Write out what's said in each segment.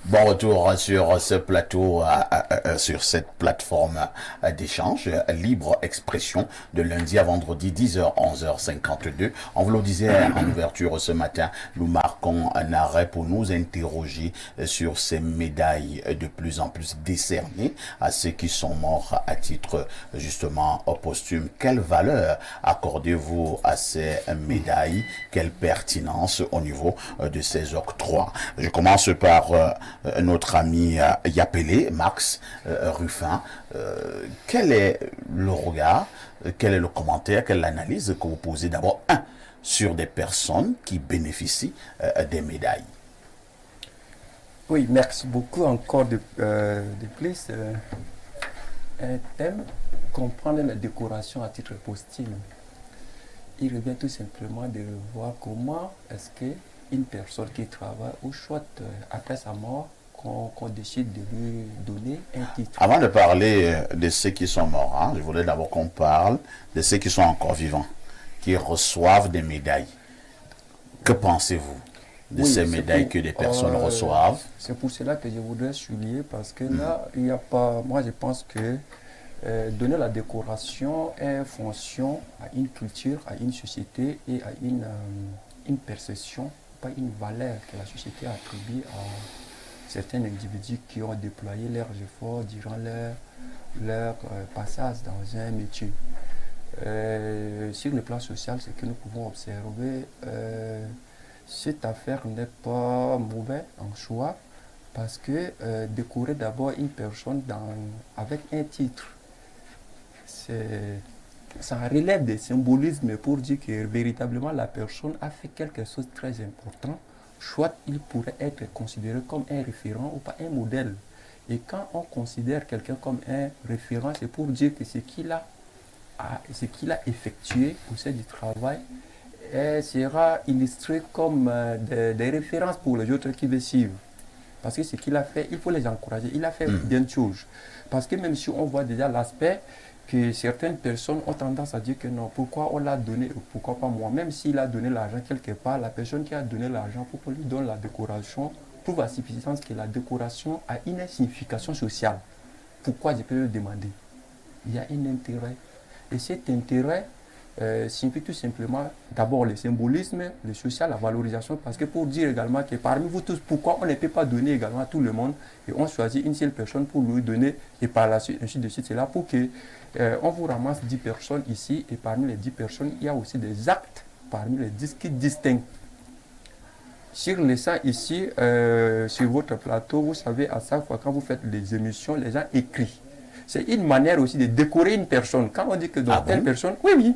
Bon retour sur ce plateau, sur cette plateforme d'échange, libre expression, de lundi à vendredi, 10h, 11h52. On vous le disait en ouverture ce matin, nous marquons un arrêt pour nous interroger sur ces médailles de plus en plus décernées à ceux qui sont morts à titre justement posthume. Quelle valeur accordez-vous à ces médailles? Quelle pertinence au niveau de ces octrois? Je commence par notre ami Yapélé, Max Ruffin. Quel est le regard, quel est le commentaire, quelle est l'analyse que vous posez d'abord, sur des personnes qui bénéficient des médailles? Oui, merci beaucoup encore de plus. Un thème, comprendre la décoration à titre posthume. Il revient tout simplement de voir comment est-ce qu'une personne qui travaille ou soit après sa mort, qu'on décide de lui donner un titre. Avant de parler de ceux qui sont morts, je voulais d'abord qu'on parle de ceux qui sont encore vivants, qui reçoivent des médailles. Que pensez-vous de ces médailles que des personnes reçoivent? C'est pour cela que je voudrais souligner, parce que là, il n'y a pas... Moi, je pense que donner la décoration est fonction à une culture, à une société et à une perception, pas une valeur que la société attribue à certains individus qui ont déployé leurs efforts durant leur passage dans un métier. Sur le plan social, ce que nous pouvons observer, cette affaire n'est pas mauvaise en soi, parce que décorer d'abord une personne avec un titre, ça relève des symbolismes pour dire que véritablement la personne a fait quelque chose de très important. Soit il pourrait être considéré comme un référent ou pas un modèle. Et quand on considère quelqu'un comme un référent, c'est pour dire que ce qu'il a effectué au sein du travail sera illustré comme des références pour les autres qui veulent suivre. Parce que ce qu'il a fait, il faut les encourager. Il a fait bien de choses. Parce que même si on voit déjà l'aspect que certaines personnes ont tendance à dire que non, pourquoi on l'a donné, pourquoi pas moi? Même s'il a donné l'argent quelque part, la personne qui a donné l'argent pour qu'on lui donne la décoration prouve à suffisance que la décoration a une signification sociale. Pourquoi je peux le demander? Il y a un intérêt. Et cet intérêt signifie tout simplement d'abord le symbolisme, le social, la valorisation, parce que pour dire également que parmi vous tous, pourquoi on ne peut pas donner également à tout le monde et on choisit une seule personne pour lui donner et par la suite, ainsi de suite, c'est là pour que on vous ramasse 10 personnes ici et parmi les 10 personnes, il y a aussi des actes parmi les 10 qui distinguent. Sur les ça ici, sur votre plateau, vous savez, à chaque fois quand vous faites les émissions, les gens écrivent. C'est une manière aussi de décorer une personne. Quand on dit que dans telle personne, oui.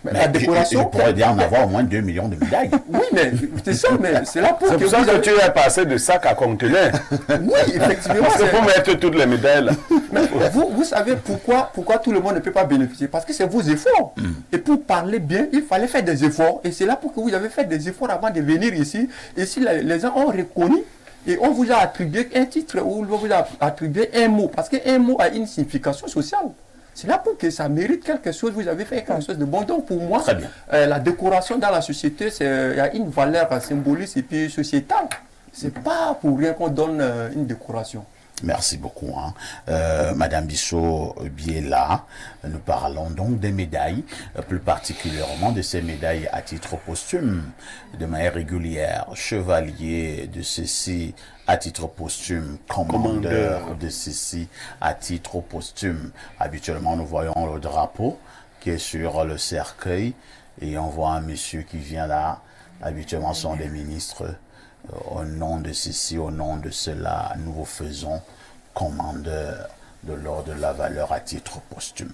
Mais la décoration, je pourrais bien en avoir au moins 2 millions de médailles. Oui, mais c'est ça, mais c'est là pour que ça que tu es passé de sac à conteneur. Oui, effectivement. C'est pour mettre toutes les médailles là. Mais vous savez pourquoi tout le monde ne peut pas bénéficier? Parce que c'est vos efforts. Et pour parler bien, il fallait faire des efforts. Et c'est là pour que vous avez fait des efforts avant de venir ici. Et si les gens ont reconnu, et on vous a attribué un titre ou on vous a attribué un mot, parce qu'un mot a une signification sociale. C'est là pour que ça mérite quelque chose, vous avez fait quelque chose de bon. Donc pour moi, la décoration dans la société, il y a une valeur symbolique et puis sociétale. C'est pas pour rien qu'on donne une décoration. Merci beaucoup. Madame Bissot Biela, nous parlons donc des médailles, plus particulièrement de ces médailles à titre posthume, de manière régulière. Chevalier de ceci à titre posthume, commandeur de ceci à titre posthume. Habituellement, nous voyons le drapeau qui est sur le cercueil et on voit un monsieur qui vient là. Habituellement, ce sont des ministres. Au nom de ceci, au nom de cela, nous vous faisons commandeur de l'ordre de la valeur à titre posthume.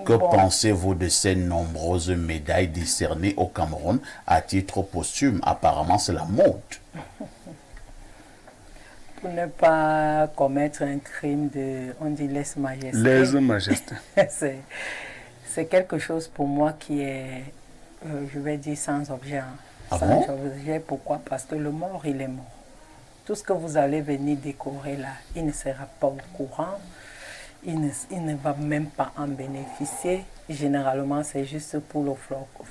Que pensez-vous de ces nombreuses médailles décernées au Cameroun à titre posthume? Apparemment, c'est la mode. Pour ne pas commettre un crime on dit lèse-majesté. Lèse-majesté. C'est quelque chose pour moi qui est, je vais dire, sans objet. Pourquoi? Parce que le mort, il est mort. Tout ce que vous allez venir décorer là, il ne sera pas au courant. Il ne va même pas en bénéficier. Généralement, c'est juste pour le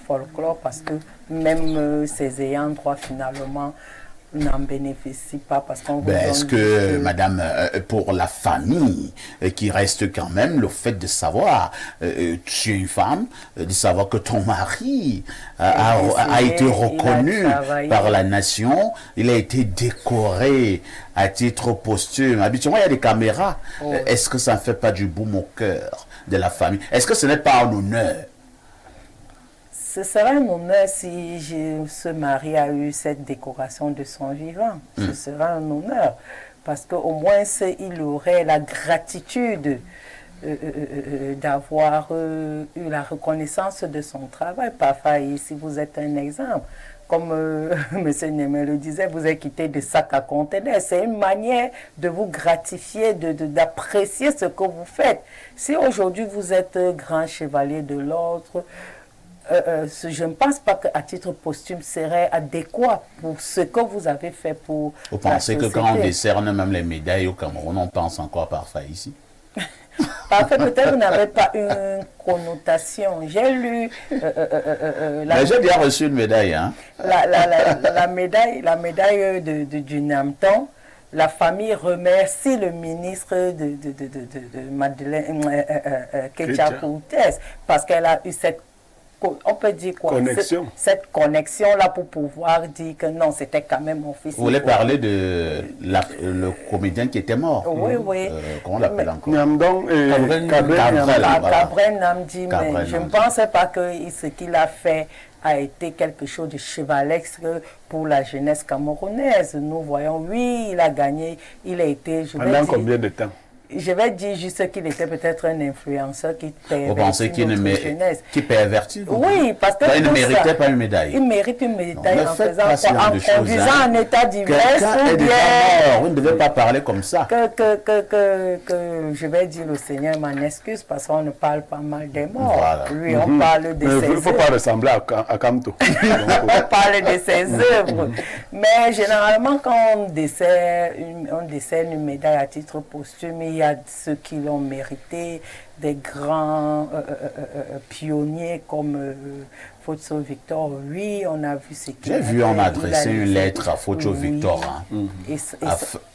folklore parce que même ces ayants droit, finalement, n'en bénéficient pas parce qu'on vous Ben, est-ce donne que, juste- madame, pour la famille, qui reste quand même le fait de savoir, tu es une femme, de savoir que ton mari a été il a reconnu travaillé. par la nation, il a été décoré à titre posthume. Habituellement, il y a des caméras. Oh. Est-ce que ça ne fait pas du baume au cœur de la famille? Est-ce que ce n'est pas un honneur? Ce serait un honneur si ce mari a eu cette décoration de son vivant. Ce serait un honneur. Parce qu'au moins, il aurait la gratitude d'avoir eu la reconnaissance de son travail. Parfois, si vous êtes un exemple, comme M. Némé le disait, vous êtes quitté de sac à conteneurs. C'est une manière de vous gratifier, d'apprécier ce que vous faites. Si aujourd'hui vous êtes grand chevalier de l'ordre, je ne pense pas qu'à titre posthume serait adéquat pour ce que vous avez fait pour Vous la pensez que société. quand on décerne même les médailles au Cameroun, on pense encore parfois ici? Parfait, peut-être vous n'avez pas une connotation. J'ai lu Mais j'ai bien reçu une médaille, hein? la médaille du Namton. La famille remercie le ministre de Madeleine Ketcha-Koutès parce qu'elle a eu cette, on peut dire quoi, Connexion. cette connexion-là pour pouvoir dire que non, c'était quand même mon fils. Vous voulez parler de le comédien qui était mort? Oui, oui. Comment on l'appelle encore? Nyamdong et Cabrel- Cabrel Cabrel. Nyamdong. Voilà. Cabrel Namdi, Cabrel mais je ne Namdi. pensais pas que ce qu'il a fait a été quelque chose de chevaleresque pour la jeunesse camerounaise. Nous voyons, oui, il a gagné, il a été, Pendant combien de temps? je vais dire juste qu'il était peut-être un influenceur qui Vous pensez pervertit notre jeunesse. qui pervertit? Oui, parce que Il ne tout méritait ça, pas une médaille. il mérite une médaille Ne en faites faisant pas ce quoi, genre en de choses, conduisant hein. en état d'ivresse Quelqu'un ou est déjà bien mort. Vous ne devez pas parler comme ça. que je vais dire le Seigneur m'en excuse parce qu'on ne parle pas mal des morts. Voilà. Lui, on parle de Mais ses il ne faut pas ressembler à Kamto. Donc, on parle de ses œuvres. Mais généralement, quand on décerne une médaille à titre posthume, il y a ceux qui l'ont mérité, des grands pionniers comme Focho Victor. Oui, on a vu ce qu'il J'ai a vu, fait. on a Il adressé une laissé- lettre à Focho Oui. Victor. Hein. Et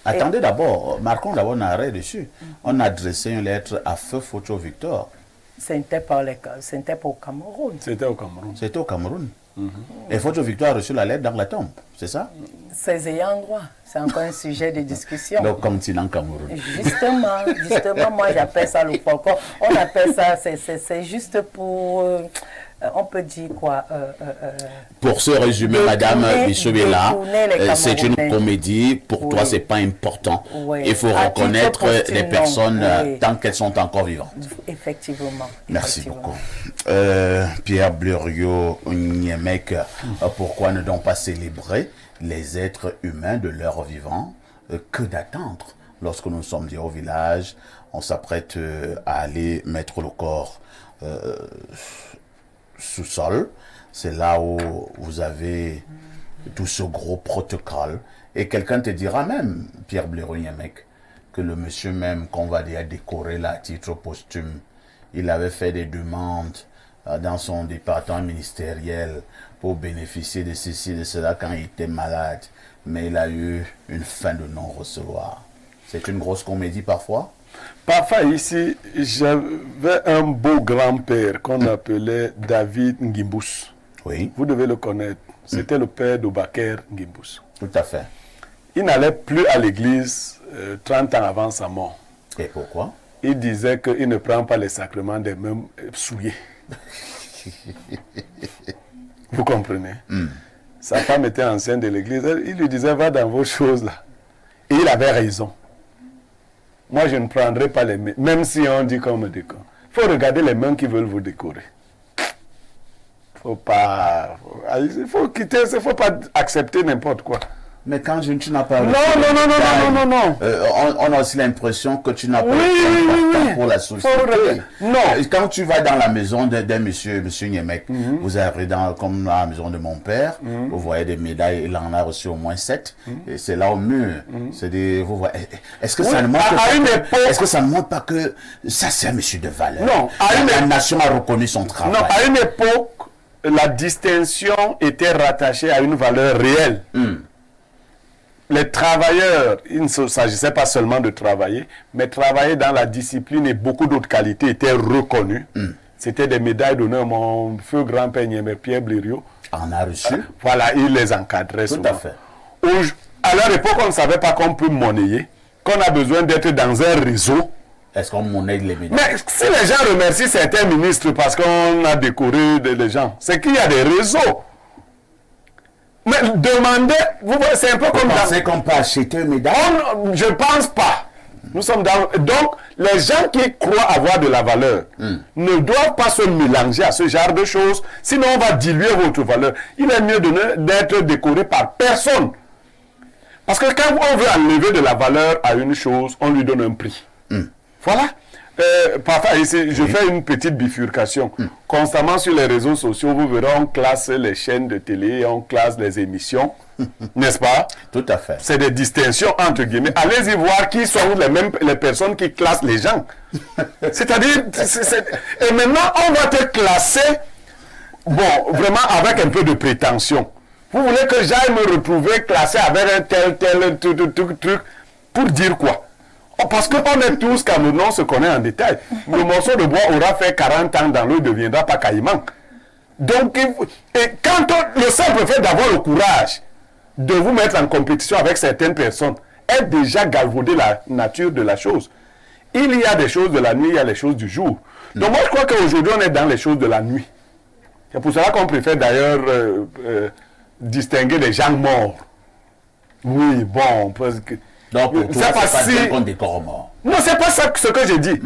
Attendez d'abord, marquons d'abord un arrêt dessus. On a adressé une lettre à Feu Focho Victor. c'était pour le Cameroun. c'était au Cameroun. C'était au Cameroun. Et Focho Victor a reçu la lettre dans la tombe, c'est ça? Ses ayants droit, c'est encore un sujet de discussion. Le continent Cameroun. Justement, moi j'appelle ça le folklore. On appelle ça, c'est juste pour, on peut dire quoi Pour ce résumé, Madame Bissobela, c'est une Camerounais. comédie. Pour toi, Oui. c'est pas important. Oui. Il faut À reconnaître titre posthume, les personnes oui. tant qu'elles sont encore vivantes. Effectivement. Merci effectivement. beaucoup. Pierre Blériot Niemek, pourquoi ne donc pas célébrer les êtres humains de leur vivant? Que d'attendre lorsque nous sommes dit au village, on s'apprête à aller mettre le corps sous sol. C'est là où vous avez tout ce gros protocole. Et quelqu'un te dira même, Pierre Blériot Niemek, que le monsieur même qu'on va dire décorer là à titre posthume, il avait fait des demandes dans son département ministériel pour bénéficier de ceci, de cela quand il était malade. Mais il a eu une fin de non-recevoir. C'est une grosse comédie parfois. Parfois ici, j'avais un beau grand-père qu'on appelait David Ngimbous. Oui, Vous devez le connaître. C'était le père d'Obaker Ngimbous. tout à fait. Il n'allait plus à l'église 30 ans avant sa mort. Et pourquoi? Il disait qu'il ne prend pas les sacrements des mains souillées. Vous comprenez? Sa femme était ancienne de l'église. Il lui disait, va dans vos choses là. Et il avait raison. Moi, je ne prendrai pas les mains, même si on dit qu'on me décore. Il faut regarder les mains qui veulent vous décorer. Faut pas... Il faut quitter, il ne faut pas accepter n'importe quoi. Mais quand tu n'as pas... Non, non, non, non, non, non, non. On a aussi l'impression que tu n'as pas Oui, été oui, important oui. pour la Faut société. regarder. Non. Quand tu vas dans la maison d'un monsieur Niemek, vous arrivez comme dans la maison de mon père, vous voyez des médailles, il en a reçu au moins 7, et c'est là au mur. C'est des, vous voyez, est-ce que, Oui, ça ne montre à pas une que- époque- est-ce que ça ne montre pas que ça c'est un monsieur de valeur? Non, à une la époque- nation a reconnu son travail. Non, à une époque, la distinction était rattachée à une valeur réelle. les travailleurs, il ne s'agissait pas seulement de travailler, mais travailler dans la discipline et beaucoup d'autres qualités étaient reconnues. C'était des médailles d'honneur. Mon feu grand-père Pierre Blériot en a reçu. Voilà, il les encadrait Tout souvent. à fait. À leur époque, on ne savait pas qu'on peut monnayer, qu'on a besoin d'être dans un réseau. Est-ce qu'on monnaie les médailles? Mais si les gens remercient certains ministres parce qu'on a décoré les gens, c'est qu'il y a des réseaux. Mais demandez, vous voyez, c'est un peu comme Vous pensez qu'on peut acheter une médaille? je ne pense pas. Nous sommes dans... Donc, les gens qui croient avoir de la valeur ne doivent pas se mélanger à ce genre de choses. Sinon, on va diluer votre valeur. Il est mieux d'être décoré par personne. Parce que quand on veut enlever de la valeur à une chose, on lui donne un prix. Voilà. Parfois, ici, je fais une petite bifurcation. Constamment sur les réseaux sociaux, vous verrez, on classe les chaînes de télé, on classe les émissions. N'est-ce pas? Tout à fait. C'est des distinctions entre guillemets. Allez-y voir qui sont les personnes qui classent les gens. C'est-à-dire, et maintenant, on va te classer, bon, vraiment avec un peu de prétention. Vous voulez que j'aille me retrouver classé avec un tel truc, pour dire quoi? Parce qu'on est tous Camerounais, on se connaît en détail. Le morceau de bois aura fait 40 ans dans l'eau, il ne deviendra pas caïman. Donc, et quand le simple fait d'avoir le courage de vous mettre en compétition avec certaines personnes, est déjà galvaudé la nature de la chose. Il y a des choses de la nuit, il y a les choses du jour. Donc moi je crois qu'aujourd'hui on est dans les choses de la nuit. C'est pour cela qu'on préfère d'ailleurs distinguer les gens morts. Oui, bon, parce que... Donc pour toi, pas c'est si... pas qu'on décore mort. Non, c'est pas ça ce que j'ai dit.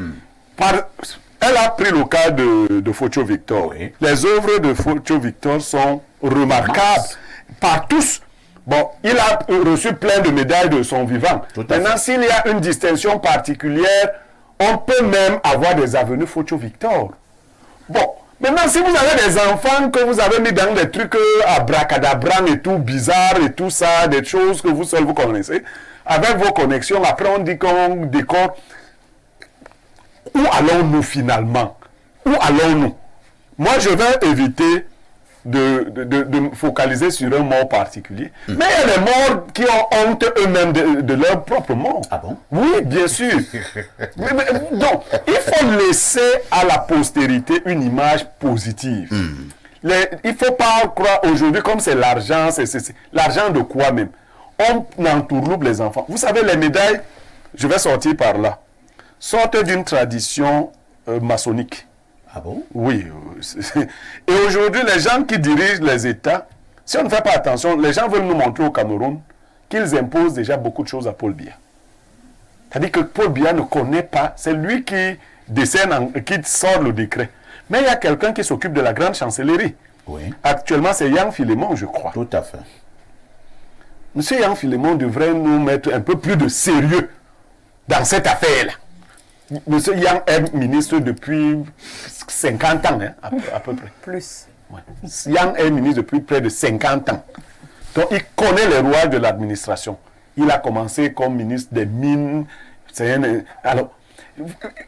Elle a pris le cas de Focho Victor. Oui. Les œuvres de Focho Victor sont remarquables par tous. Bon, il a reçu plein de médailles de son vivant. Maintenant, s'il y a une distinction particulière, on peut même avoir des avenues Focho Victor. Bon, maintenant, si vous avez des enfants que vous avez mis dans des trucs abracadabran et tout, bizarre et tout ça, des choses que vous seuls vous connaissez, avec vos connexions, après on dit qu'on décore. Où allons-nous finalement? Où allons-nous? Moi, je vais éviter de me focaliser sur un mort particulier. Mais il y a des morts qui ont honte eux-mêmes de leur propre mort. Ah bon? Oui, bien sûr. Donc, il faut laisser à la postérité une image positive. Il ne faut pas croire aujourd'hui, comme c'est l'argent, c'est l'argent de quoi même? On entourloupe les enfants. Vous savez, les médailles, je vais sortir par là, sortent d'une tradition maçonnique. Ah bon? Oui. Et aujourd'hui, les gens qui dirigent les États, si on ne fait pas attention, les gens veulent nous montrer au Cameroun qu'ils imposent déjà beaucoup de choses à Paul Biya. C'est-à-dire que Paul Biya ne connaît pas, c'est lui qui décerne, qui sort le décret. Mais il y a quelqu'un qui s'occupe de la grande chancellerie. Oui. Actuellement, c'est Yang Philémon, je crois. Tout à fait. Monsieur Yang Philémon devrait nous mettre un peu plus de sérieux dans cette affaire-là. Monsieur Yang est ministre depuis 50 ans, hein, à peu près. Plus. Ouais. Yang est ministre depuis près de 50 ans. Donc il connaît les rouages de l'administration. Il a commencé comme ministre des Mines. Alors,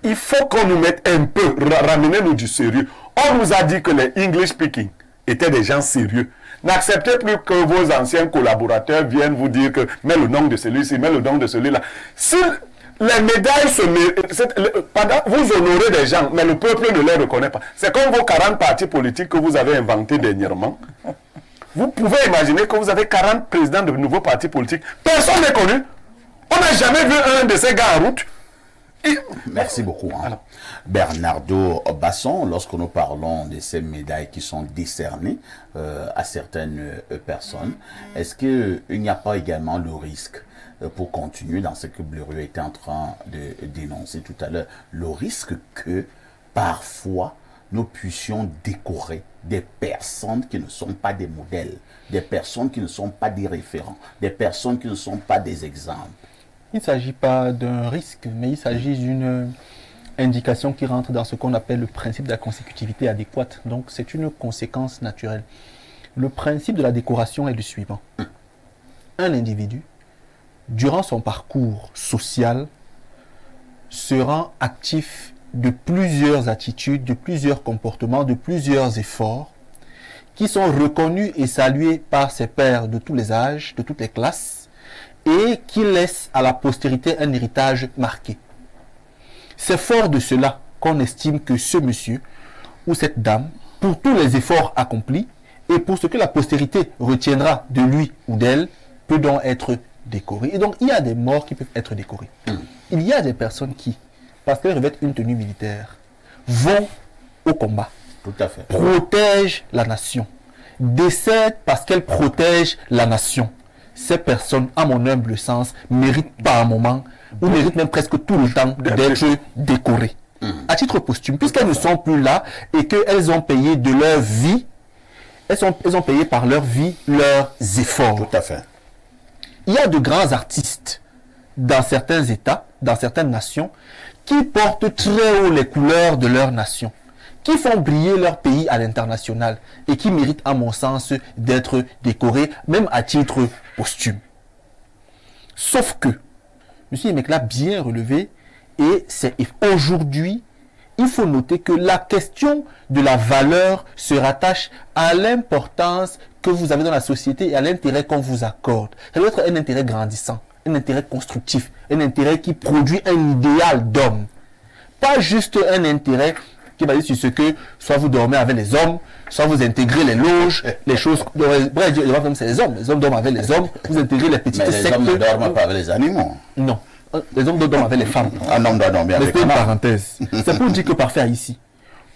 il faut qu'on nous mette un peu, ramenez-nous du sérieux. On nous a dit que les English speaking étaient des gens sérieux. N'acceptez plus que vos anciens collaborateurs viennent vous dire que mets le nom de celui-ci, mets le nom de celui-là. Si les médailles vous honorez des gens, mais le peuple ne les reconnaît pas. C'est comme vos 40 partis politiques que vous avez inventés dernièrement. Vous pouvez imaginer que vous avez 40 présidents de nouveaux partis politiques. Personne n'est connu. On n'a jamais vu un de ces gars en route. Merci beaucoup. Hein. Bernardo Basson, lorsque nous parlons de ces médailles qui sont décernées à certaines personnes, est-ce qu'il n'y a pas également le risque, pour continuer dans ce que Blériot était en train de dénoncer tout à l'heure, le risque que parfois nous puissions décorer des personnes qui ne sont pas des modèles, des personnes qui ne sont pas des référents, des personnes qui ne sont pas des exemples? Il ne s'agit pas d'un risque, mais il s'agit d'une indication qui rentre dans ce qu'on appelle le principe de la consécutivité adéquate. Donc c'est une conséquence naturelle. Le principe de la décoration est le suivant. Un individu, durant son parcours social, se rend actif de plusieurs attitudes, de plusieurs comportements, de plusieurs efforts qui sont reconnus et salués par ses pairs de tous les âges, de toutes les classes, et qui laisse à la postérité un héritage marqué. C'est fort de cela qu'on estime que ce monsieur ou cette dame, pour tous les efforts accomplis et pour ce que la postérité retiendra de lui ou d'elle, peut donc être décoré. Et donc, il y a des morts qui peuvent être décorés. Il y a des personnes qui, parce qu'elles revêtent une tenue militaire, vont au combat, Tout à fait. protègent la nation, décèdent parce qu'elles protègent la nation. Ces personnes, à mon humble sens, méritent par un moment, ou méritent même presque tout le temps d'être décorées. À titre posthume, puisqu'elles ne sont plus là et qu'elles ont payé de leur vie, elles ont payé par leur vie leurs efforts. Tout à fait. Il y a de grands artistes dans certains États, dans certaines nations, qui portent très haut les couleurs de leur nation, qui font briller leur pays à l'international et qui méritent, à mon sens, d'être décorés, même à titre posthume. Sauf que, M. Yemek l'a bien relevé, et c'est aujourd'hui, il faut noter que la question de la valeur se rattache à l'importance que vous avez dans la société et à l'intérêt qu'on vous accorde. Ça doit être un intérêt grandissant, un intérêt constructif, un intérêt qui produit un idéal d'homme. Pas juste un intérêt qui est basé sur ce que soit vous dormez avec les hommes, soit vous intégrez les loges, les choses. Bref, c'est les hommes dorment avec les hommes, vous intégrez les petites Mais les sectes. hommes ne dorment pas avec les animaux. Non, les hommes dorment avec les femmes. Un homme doit dormir Mais avec c'est une un homme. parenthèse. C'est pour dire que parfait ici,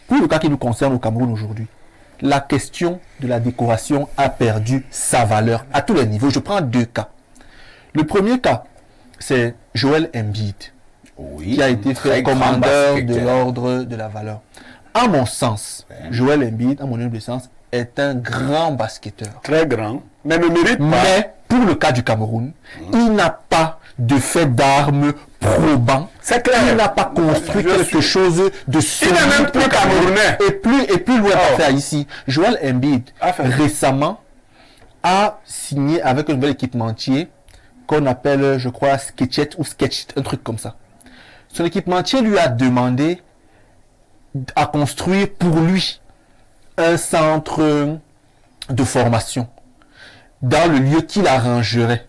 pour le cas qui nous concerne au Cameroun aujourd'hui, la question de la décoration a perdu sa valeur à tous les niveaux. Je prends deux cas. Le premier cas, c'est Joel Embiid, Oui, qui a été fait très grand commandeur de basketteur. l'ordre de la valeur. À mon sens, Joel Embiid, à mon humble sens, est un grand basketteur. Très grand. Mais ne mérite pas. Mais pour le cas du Cameroun, il n'a pas de fait d'armes probant. C'est clair. Il n'a pas construit Je quelque suis- chose de Il n'est même plus camerounais. Et plus loin Oh. à faire ici. Joel Embiid, Enfin. récemment, a signé avec un nouvel équipementier qu'on appelle, je crois, Sketchet ou Sketch, un truc comme ça. Son équipementier lui a demandé à construire pour lui un centre de formation dans le lieu qu'il arrangerait.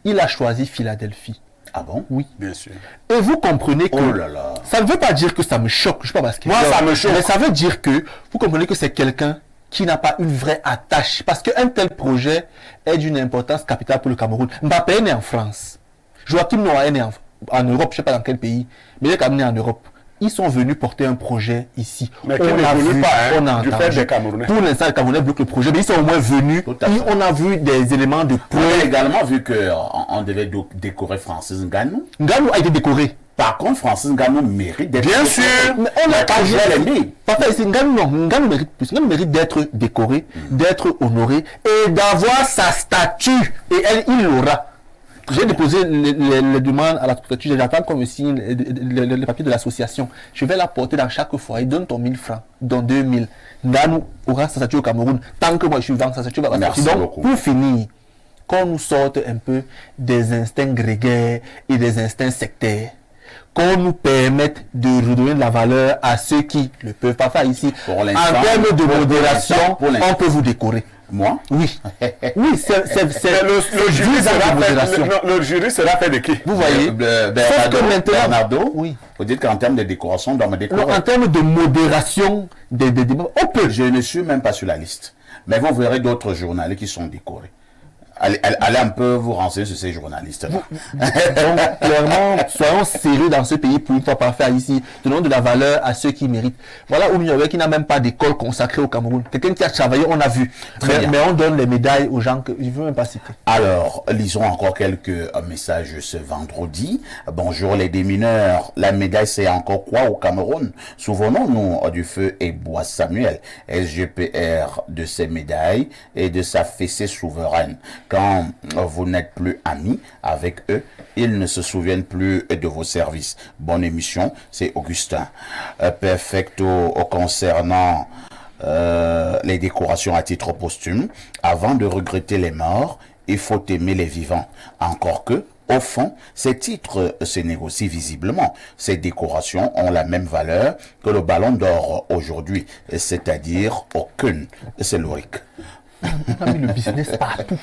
Il a choisi Philadelphie. Ah bon? Oui. Bien sûr. Et vous comprenez que Oh là là. ça ne veut pas dire que ça me choque. Je ne suis pas basketteur. Moi, ça me choque. Mais ça veut dire que vous comprenez que c'est quelqu'un qui n'a pas une vraie attache. Parce qu'un tel projet est d'une importance capitale pour le Cameroun. Mbappé est né en France. Joachim Noah est né en Europe, je ne sais pas dans quel pays, mais il est quand même né en Europe. Ils sont venus porter un projet ici. Mais qui n'évolue pas, hein, on a du fait entendu. des Camerounais. Pour l'instant, les Camerounais bloquent le projet, mais ils sont au moins venus. Tout à fait. Et on a vu des éléments de On a preuve. également vu qu'on devait décorer Francis Ngannou. Ngannou a été décoré. Par contre, Francis Ngannou mérite d'être Bien décoré. sûr. Mais on a pas Joel Embiid. Parfait, c'est Ngannou, non. Ngannou mérite plus. Ngannou mérite d'être décoré, d'être honoré et d'avoir sa statue. Et il l'aura. J'ai déposé les demandes à la statue. J'attends qu'on me signe les papiers de l'association. Je vais la porter dans chaque foyer. Donne ton 1000 francs, donne 2000. Ngannou aura sa statue au Cameroun. Tant que moi je suis vivant, sa statue va Merci Donc, beaucoup. pour finir, qu'on nous sorte un peu des instincts grégaires et des instincts sectaires. Qu'on nous permette de redonner de la valeur à ceux qui ne peuvent pas faire ici. Pour En l'instant, termes de pour modération, l'instant. on peut vous décorer. Moi? Oui. Oui, c'est Mais le jury 10 ans sera de modération. fait, le jury sera fait de qui? Vous voyez. Sauf que maintenant, Bernardo, oui. vous dites qu'en termes de décoration, on doit me Non, décorer. en termes de modération des débats, on peut. Je ne suis même pas sur la liste. Mais vous verrez d'autres journalistes qui sont décorés. Allez un peu vous renseigner sur ces journalistes-là. Donc, clairement, soyons sérieux dans ce pays pour une fois par faire ici. Donnons de la valeur à ceux qui méritent. Voilà où il qui n'a même pas d'école consacrée au Cameroun. Quelqu'un qui a travaillé, on a vu. Très bien. Mais on donne les médailles aux gens que je ne veux même pas citer. Alors, lisons encore quelques messages ce vendredi. Bonjour les démineurs. La médaille, c'est encore quoi au Cameroun? Souvenons-nous du feu et bois Samuel, SGPR, de ses médailles et de sa fessée souveraine. Quand vous n'êtes plus amis avec eux, ils ne se souviennent plus de vos services. Bonne émission, c'est Augustin. Perfecto concernant les décorations à titre posthume. Avant de regretter les morts, il faut aimer les vivants. Encore que, au fond, ces titres se négocient visiblement. Ces décorations ont la même valeur que le ballon d'or aujourd'hui, c'est-à-dire aucune. C'est logique. On a mis le business partout.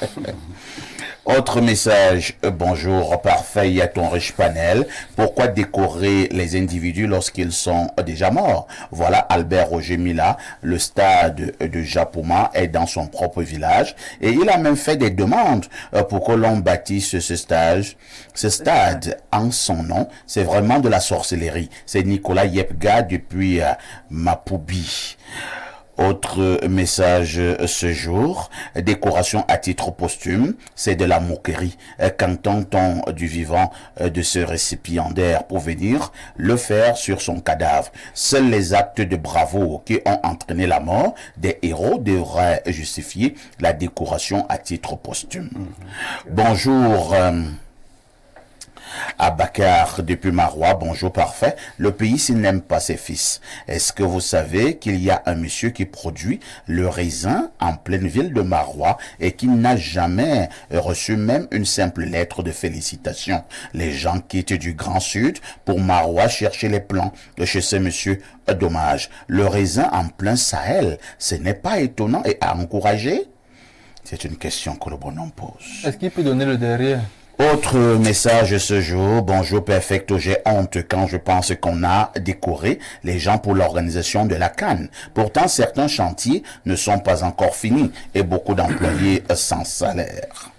Autre message, bonjour, parfait, il y a ton riche panel. Pourquoi décorer les individus lorsqu'ils sont déjà morts? Voilà Albert Roger Mila, le stade de Japoma est dans son propre village et il a même fait des demandes pour que l'on bâtisse ce stade en son nom. C'est vraiment de la sorcellerie. C'est Nicolas Yepga depuis Mapoubi. Autre message ce jour, décoration à titre posthume, c'est de la moquerie. Qu'entend-on du vivant de ce récipiendaire pour venir le faire sur son cadavre? Seuls les actes de bravoure qui ont entraîné la mort des héros devraient justifier la décoration à titre posthume. Bonjour. Abakar depuis Marois, bonjour parfait. Le pays s'il n'aime pas ses fils. Est-ce que vous savez qu'il y a un monsieur qui produit le raisin en pleine ville de Marois et qui n'a jamais reçu même une simple lettre de félicitations? Les gens quittent du Grand Sud pour Marois chercher les plants de chez ce monsieur. Dommage. Le raisin en plein Sahel, ce n'est pas étonnant et à encourager? C'est une question que le bonhomme pose. Est-ce qu'il peut donner le derrière? Autre message ce jour, bonjour Perfecto, j'ai honte quand je pense qu'on a décoré les gens pour l'organisation de la CAN. Pourtant, certains chantiers ne sont pas encore finis et beaucoup d'employés sans salaire.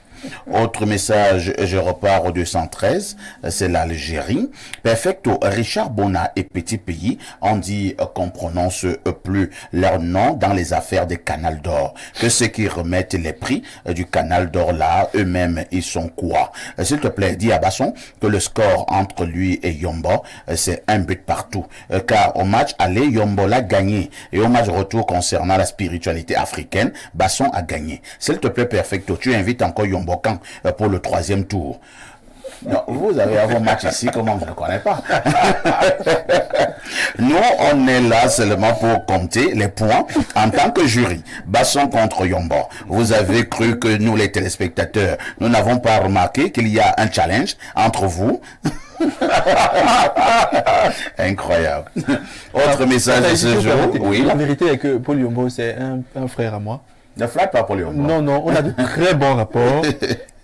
Autre message, je repars au 213, c'est l'Algérie. Perfecto, Richard Bona et Petit Pays ont dit qu'on prononce plus leur nom dans les affaires des Canal d'Or. Que ceux qui remettent les prix du Canal d'Or là, eux-mêmes, ils sont quoi? S'il te plaît, dis à Basson que le score entre lui et Yombo, c'est un but partout. Car au match aller, Yombo l'a gagné. Et au match retour concernant la spiritualité africaine, Basson a gagné. S'il te plaît, Perfecto, tu invites encore Yombo quand pour le 3e tour. Non, vous avez vos matchs ici, comment je ne connais pas. Nous, on est là seulement pour compter les points en tant que jury. Basson contre Yombo. Vous avez cru que nous, les téléspectateurs, nous n'avons pas remarqué qu'il y a un challenge entre vous? Incroyable. Autre message de ce jour. Oui. La vérité est que Paul Yombo, c'est un frère à moi. Ne flatte pas Paul Yombo. Non, non, on a de très bons rapports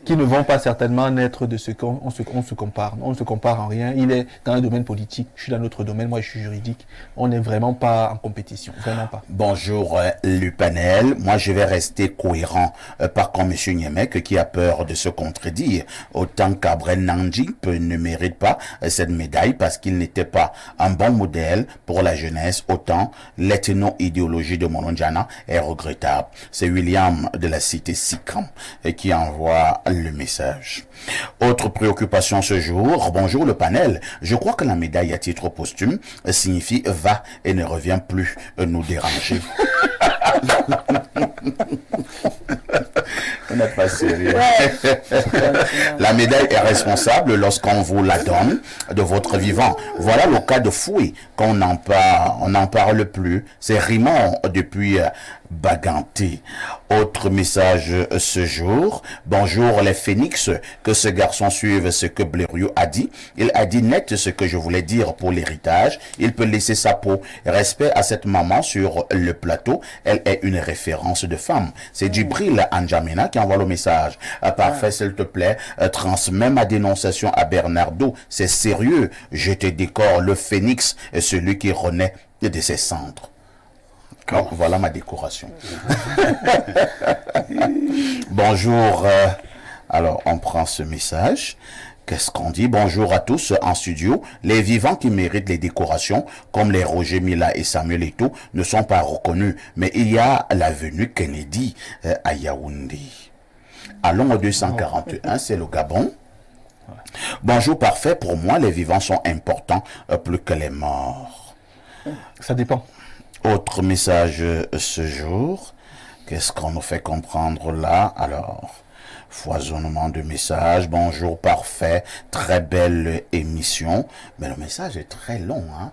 qui ne vont pas certainement naître de ce qu'on se compare. On ne se compare en rien. Il est dans un domaine politique, je suis dans notre domaine, moi je suis juridique. On n'est vraiment pas en compétition, vraiment pas. Bonjour Lupanel, moi je vais rester cohérent, pas comme M. Niemek qui a peur de se contredire. Autant qu'Abrel Nandji ne mérite pas cette médaille parce qu'il n'était pas un bon modèle pour la jeunesse, autant l'ethno-idéologie de Mononjana est regrettable. C'est William de la cité Sikram qui envoie le message. Autre préoccupation ce jour, bonjour le panel. Je crois que la médaille à titre posthume signifie va et ne revient plus nous déranger. Vous n'êtes pas sérieux. La médaille est responsable lorsqu'on vous la donne de votre vivant. Voilà le cas de Fouet, qu'on n'en parle plus. C'est Rimon depuis Baganté. Autre message ce jour. Bonjour les phénix, que ce garçon suive ce que Blériot a dit. Il a dit net ce que je voulais dire pour l'héritage. Il peut laisser sa peau. Respect à cette maman sur le plateau. Elle est une référence de femme. C'est Djibril Anjamena qui envoie le message. Parfait, s'il te plaît, transmets ma dénonciation à Bernardo. C'est sérieux. Je te décore le phénix, celui qui renaît de ses cendres. Donc, voilà ma décoration. Bonjour. Alors, on prend ce message. Qu'est-ce qu'on dit? Bonjour à tous en studio. Les vivants qui méritent les décorations, comme les Roger Mila et Samuel Eto'o, ne sont pas reconnus. Mais il y a l'avenue Kennedy à Yaoundé. Allons au 241, c'est le Gabon. Bonjour, parfait. Pour moi, les vivants sont importants plus que les morts. Ça dépend. Autre message ce jour. Qu'est-ce qu'on nous fait comprendre là? Alors, foisonnement de messages. Bonjour, parfait. Très belle émission. Mais le message est très long, hein?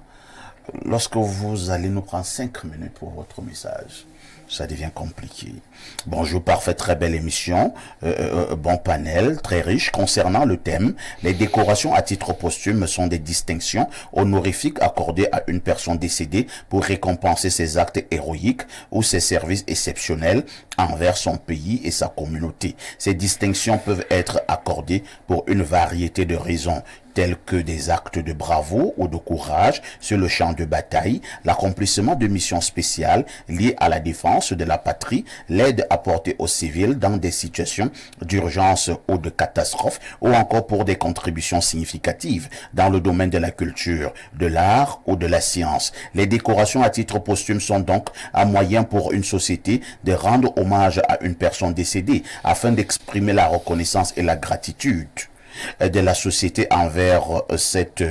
Lorsque vous allez nous prendre 5 minutes pour votre message, ça devient compliqué. Bonjour, parfait, très belle émission, bon panel, très riche. Concernant le thème, les décorations à titre posthume sont des distinctions honorifiques accordées à une personne décédée pour récompenser ses actes héroïques ou ses services exceptionnels envers son pays et sa communauté. Ces distinctions peuvent être accordées pour une variété de raisons, tels que des actes de bravoure ou de courage sur le champ de bataille, l'accomplissement de missions spéciales liées à la défense de la patrie, l'aide apportée aux civils dans des situations d'urgence ou de catastrophe, ou encore pour des contributions significatives dans le domaine de la culture, de l'art ou de la science. Les décorations à titre posthume sont donc un moyen pour une société de rendre hommage à une personne décédée afin d'exprimer la reconnaissance et la gratitude de la société envers cette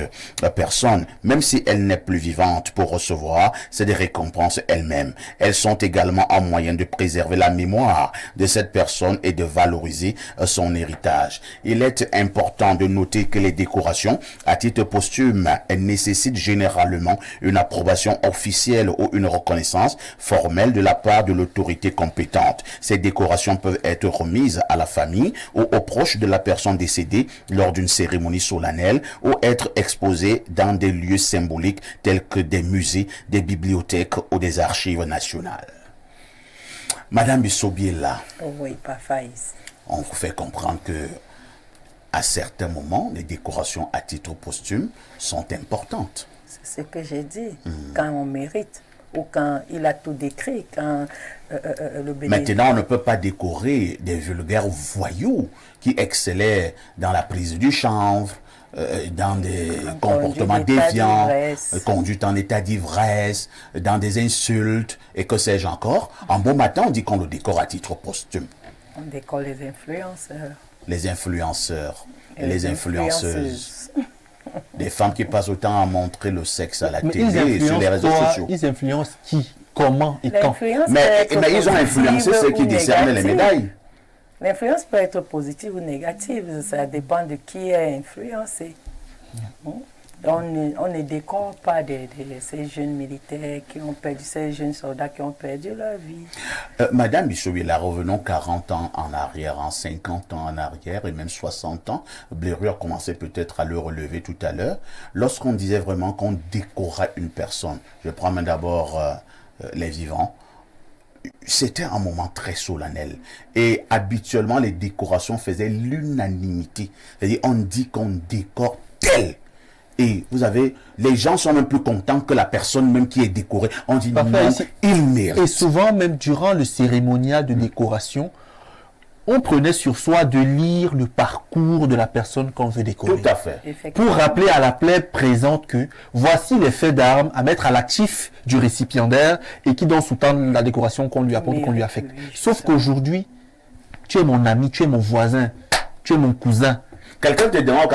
personne, même si elle n'est plus vivante, pour recevoir cette récompense elle-même. Elles sont également un moyen de préserver la mémoire de cette personne et de valoriser son héritage. Il est important de noter que les décorations à titre posthume nécessitent généralement une approbation officielle ou une reconnaissance formelle de la part de l'autorité compétente. Ces décorations peuvent être remises à la famille ou aux proches de la personne décédée lors d'une cérémonie solennelle ou être exposées dans des lieux symboliques tels que des musées, des bibliothèques ou des archives nationales. Madame Bissobiela, Oui, pas Faïs. on vous fait comprendre que à certains moments, les décorations à titre posthume sont importantes. C'est ce que j'ai dit. Quand on mérite, ou quand il a tout décrit, quand le bénéfice... Maintenant, on ne peut pas décorer des vulgaires voyous qui excellaient dans la prise du chanvre, dans des comportements déviants, conduite en état d'ivresse, dans des insultes, et que sais-je encore. En bon matin, on dit qu'on le décore à titre posthume. On décore les influenceurs. Les influenceurs et les influenceuses. Des femmes qui passent autant à montrer le sexe à la télé et sur les réseaux sociaux. Ils influencent qui? Comment et quand? Mais ils ont influencé ceux qui décernent les médailles. L'influence peut être positive ou négative, ça dépend de qui est influencé. On ne décore pas ces jeunes militaires qui ont perdu, ces jeunes soldats qui ont perdu leur vie. Madame Bissobiela, revenons 40 ans en arrière, en 50 ans en arrière et même 60 ans. Blériot a commencé peut-être à le relever tout à l'heure. Lorsqu'on disait vraiment qu'on décorait une personne, je prends même d'abord les vivants, c'était un moment très solennel. Et habituellement, les décorations faisaient l'unanimité. C'est-à-dire, on dit qu'on décore tel. Et vous avez, les gens sont même plus contents que la personne même qui est décorée. On dit non, il mérite. Et souvent, même durant le cérémonial de décoration, on prenait sur soi de lire le parcours de la personne qu'on veut décorer. Tout à fait. Pour rappeler à la plèbe présente que voici les faits d'armes à mettre à l'actif du récipiendaire et qui donc sous-tendent la décoration qu'on lui apporte, qu'on lui affecte. Sauf qu'aujourd'hui, tu es mon ami, tu es mon voisin, tu es mon cousin. Quelqu'un te demande,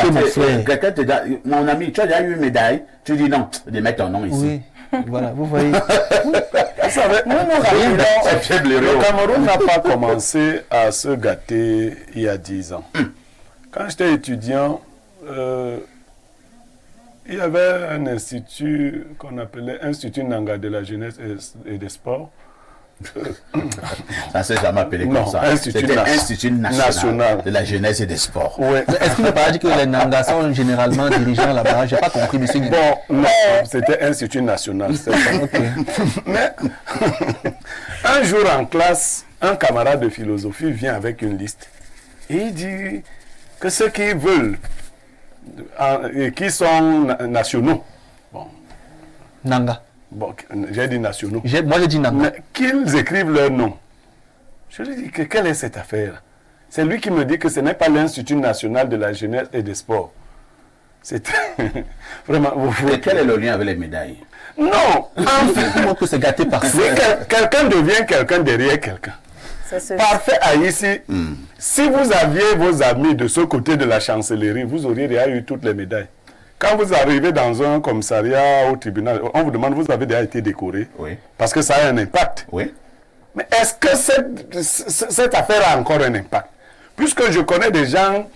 quelqu'un te dit, mon ami, tu as déjà eu une médaille, tu dis non, de mettre ton nom ici. Oui, voilà, vous voyez. Vous savez, le Cameroun n'a pas commencé à se gâter il y a 10 ans. Quand j'étais étudiant, il y avait un institut qu'on appelait Institut Nanga de la jeunesse et des sports. Ça ne s'est jamais appelé comme ça. C'était Institut national de la jeunesse et des sports. Ouais. Est-ce qu'il ne pas dire que les Nangas sont généralement dirigeants là-bas? Je n'ai pas compris, monsieur. Bon, non, c'était Institut national. Okay. Mais un jour en classe, un camarade de philosophie vient avec une liste. Et il dit que ceux qui veulent, et qui sont nationaux, bon. Nanga. Bon, j'ai dit nationaux. Moi, j'ai dit Nanga. Qu'ils écrivent leur nom. Je lui dis que quelle est cette affaire? C'est lui qui me dit que ce n'est pas l'Institut national de la jeunesse et des sports. C'est vraiment. Et quel est le lien avec les médailles? Non! On peut se gâter partout. Quelqu'un devient quelqu'un derrière quelqu'un. Parfait à ici. Si vous aviez vos amis de ce côté de la chancellerie, vous auriez déjà eu toutes les médailles. Quand vous arrivez dans un commissariat au tribunal, on vous demande, vous avez déjà été décoré? Oui. Parce que ça a un impact. Oui. Mais est-ce que cette affaire a encore un impact? Puisque je connais des gens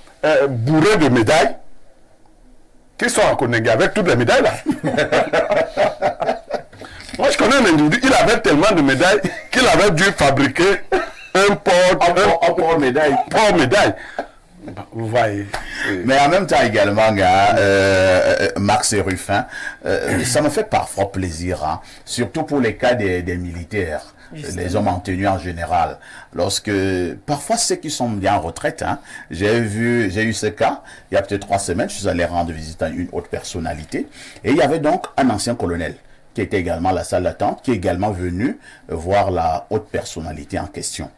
bourrés de médailles qui sont en Koningé avec toutes les médailles là. Moi je connais un individu, il avait tellement de médailles qu'il avait dû fabriquer un port-médaille. Vous voyez. Mais en même temps également, Max et Ruffin, ça me fait parfois plaisir, hein, surtout pour les cas des militaires. Justement. Les hommes en tenue en général. Parfois ceux qui sont bien en retraite, hein, j'ai eu ce cas, il y a peut-être 3 semaines, je suis allé rendre visite à une haute personnalité, et il y avait donc un ancien colonel, qui était également à la salle d'attente, qui est également venu voir la haute personnalité en question.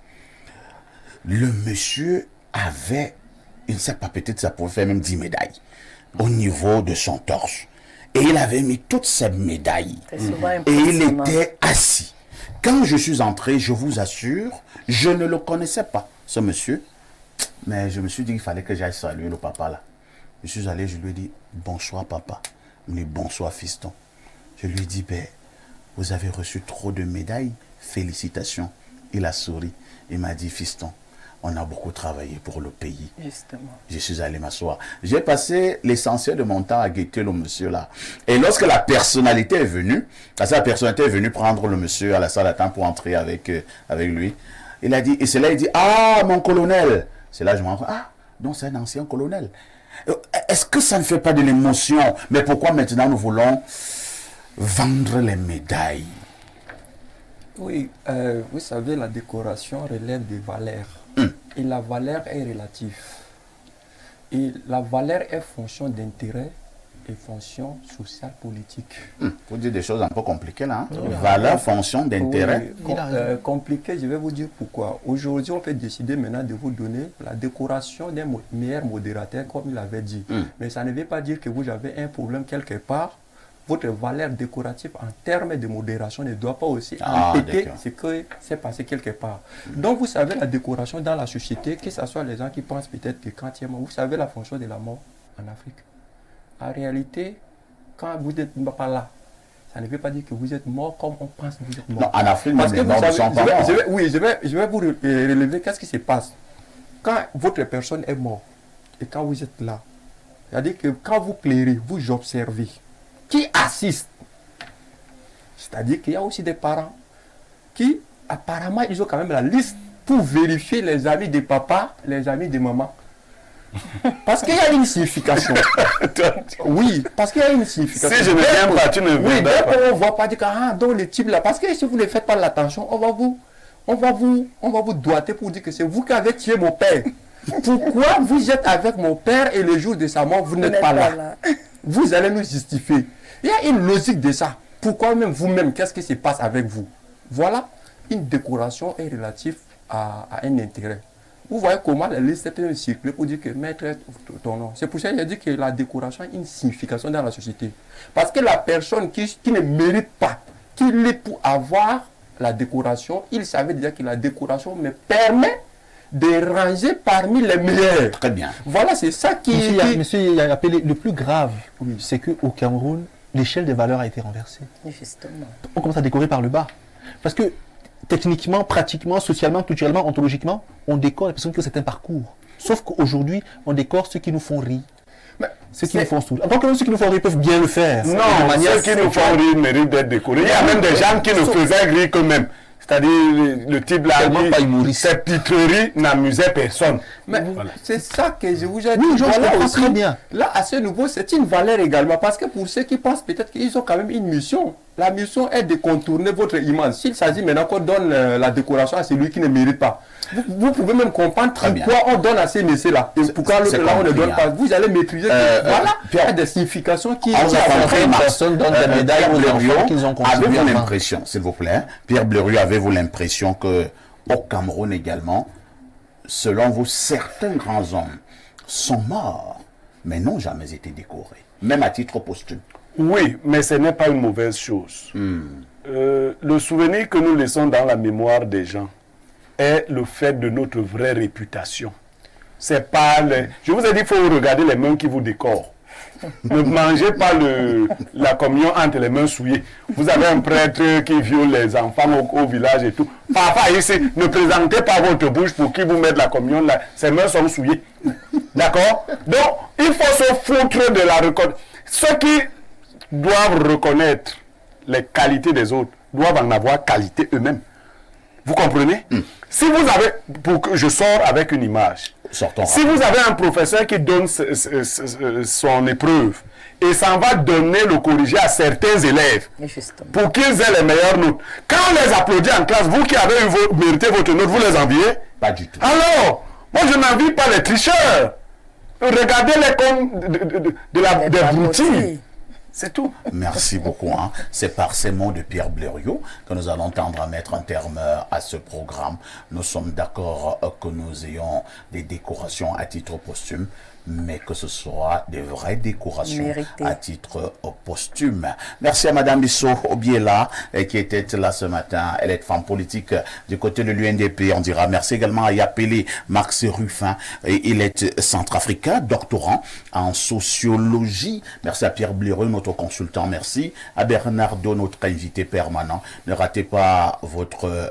Le monsieur avait, il ne sait pas, peut-être ça pouvait faire même 10 médailles au niveau de son torse. Et il avait mis toutes ces médailles. C'est souvent Et il impressionnant. était assis. Quand je suis entré, je vous assure, je ne le connaissais pas, ce monsieur. Mais je me suis dit qu'il fallait que j'aille saluer le papa là. Je suis allé, je lui ai dit, bonsoir papa. Il me dit, bonsoir fiston. Je lui ai dit, ben, vous avez reçu trop de médailles, félicitations. Il a souri. Il m'a dit, fiston, on a beaucoup travaillé pour le pays. Justement. Je suis allé m'asseoir. J'ai passé l'essentiel de mon temps à guetter le monsieur là. Et lorsque la personnalité est venue, la personnalité est venue prendre le monsieur à la salle d'attente pour entrer avec lui, il a dit, et c'est là il dit, ah mon colonel. C'est là que je me rends compte, ah, donc c'est un ancien colonel. Est-ce que ça ne fait pas de l'émotion? Mais pourquoi maintenant nous voulons vendre les médailles? Oui, vous savez, la décoration relève des valeurs. Et la valeur est relative. Et la valeur est fonction d'intérêt et fonction sociale politique. Vous dites des choses un peu compliquées là. Hein? Valeur, fonction d'intérêt. Oui, compliqué, je vais vous dire pourquoi. Aujourd'hui, on peut décider maintenant de vous donner la décoration d'un meilleur modérateur, comme il avait dit. Mais ça ne veut pas dire que vous avez un problème quelque part. Votre valeur décorative en termes de modération ne doit pas aussi empiéter ce qui s'est passé quelque part. Donc vous savez la décoration dans la société, que ce soit les gens qui pensent peut-être que quand il y a mort, vous savez la fonction de la mort en Afrique. En réalité, quand vous n'êtes pas là, ça ne veut pas dire que vous êtes mort comme on pense que vous êtes mort. Non, en Afrique, parce que les morts ne sont pas morts. je vais vous relever qu'est-ce qui se passe. Quand votre personne est morte et quand vous êtes là, c'est-à-dire que quand vous plairez, vous observez. Qui assiste. C'est-à-dire qu'il y a aussi des parents qui, apparemment, ils ont quand même la liste pour vérifier les amis de papa, les amis de maman. Parce qu'il y a une signification. Oui, parce qu'il y a une signification. Si je ne viens pas, tu ne viens oui, pas. Oui, on ne voit pas dire donc le type là, parce que si vous ne faites pas l'attention, on va vous doiter pour dire que c'est vous qui avez tué mon père. Pourquoi vous êtes avec mon père et le jour de sa mort, vous n'êtes pas là? Vous allez nous justifier. Il y a une logique de ça. Pourquoi même vous-même, qu'est-ce qui se passe avec vous? Voilà, une décoration est relative à un intérêt. Vous voyez comment la liste peut circuler pour dire que maître ton nom. C'est pour ça que j'ai dit que la décoration a une signification dans la société. Parce que la personne qui ne mérite pas, qui l'est pour avoir la décoration, il savait déjà que la décoration me permet de ranger parmi les meilleurs. Très bien. Voilà, c'est ça qui... Monsieur, il a appelé le plus grave, c'est qu'au Cameroun, l'échelle des valeurs a été renversée. Justement. On commence à décorer par le bas. Parce que techniquement, pratiquement, socialement, culturellement, ontologiquement, on décore les personnes qui ont certains parcours. Sauf qu'aujourd'hui, on décore ceux qui nous font rire. Ceux qui nous font sourire. Encore que ceux qui nous font rire peuvent bien le faire. Non, ceux qui nous font rire méritent d'être décorés. Il y a même des gens qui nous faisaient rire quand même. C'est-à-dire, le type là, cette titrerie n'amusait personne. Mais voilà. C'est ça que je vous ai dit. Oui, je comprends très bien. Là, à ce niveau, c'est une valeur également. Parce que pour ceux qui pensent peut-être qu'ils ont quand même une mission, la mission est de contourner votre image. S'il s'agit maintenant qu'on donne la décoration à celui qui ne mérite pas, vous pouvez même comprendre pourquoi on donne à ces messieurs-là. Et pourquoi l'autre là, on ne donne pas. Vous allez maîtriser. Voilà, il y a des significations qui... Une personne donne des médailles aux enfants qu'ils ont contribué. Avez-vous l'impression, s'il vous plaît, Pierre Bleriot, avez-vous l'impression qu'au Cameroun également, selon vous, certains grands hommes sont morts, mais n'ont jamais été décorés, même à titre posthume? Oui, mais ce n'est pas une mauvaise chose. Le souvenir que nous laissons dans la mémoire des gens est le fait de notre vraie réputation. C'est pas les... Je vous ai dit, il faut regarder les mains qui vous décorent. Ne mangez pas la communion entre les mains souillées. Vous avez un prêtre qui viole les enfants au village et tout. Papa, ici, ne présentez pas votre bouche pour qu'il vous mette la communion là. Ses mains sont souillées. D'accord? Donc, il faut se foutre de la reconnaissance. Ceux qui doivent reconnaître les qualités des autres doivent en avoir qualité eux-mêmes. Vous comprenez? Si vous avez... Pour que je sors avec une image. Sortons Si vous avez un professeur qui donne son épreuve et s'en va donner le corrigé à certains élèves Justement. pour qu'ils aient les meilleures notes, quand on les applaudit en classe, vous qui avez mérité votre note, vous les enviez? Pas du tout. Alors, moi je n'envie pas les tricheurs. Regardez-les comme des abrutis. C'est tout. Merci beaucoup. Hein. C'est par ces mots de Pierre Blériot que nous allons tendre à mettre un terme à ce programme. Nous sommes d'accord que nous ayons des décorations à titre posthume, mais que ce soit des vraies décorations Méritées. à titre posthume. Merci à Madame Bissot Obiela qui était là ce matin. Elle est femme politique du côté de l'UNDP. On dira merci également à Yapeli Max Ruffin. Et il est centrafricain, doctorant en sociologie. Merci à Pierre Blériot, notre consultant. Merci à Bernardo, notre invité permanent. Ne ratez pas votre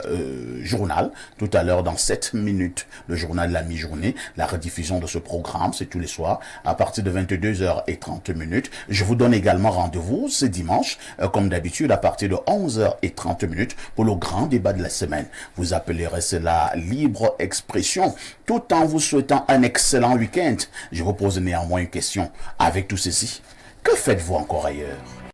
journal tout à l'heure dans 7 minutes. Le journal de la mi-journée. La rediffusion de ce programme, c'est tous les soirs à partir de 22h30. Je vous donne également rendez-vous ce dimanche, comme d'habitude, à partir de 11h30 pour le grand débat de la semaine. Vous appellerez cela libre expression, tout en vous souhaitant un excellent week-end. Je vous pose néanmoins une question. Avec tout ceci, que faites-vous encore ailleurs?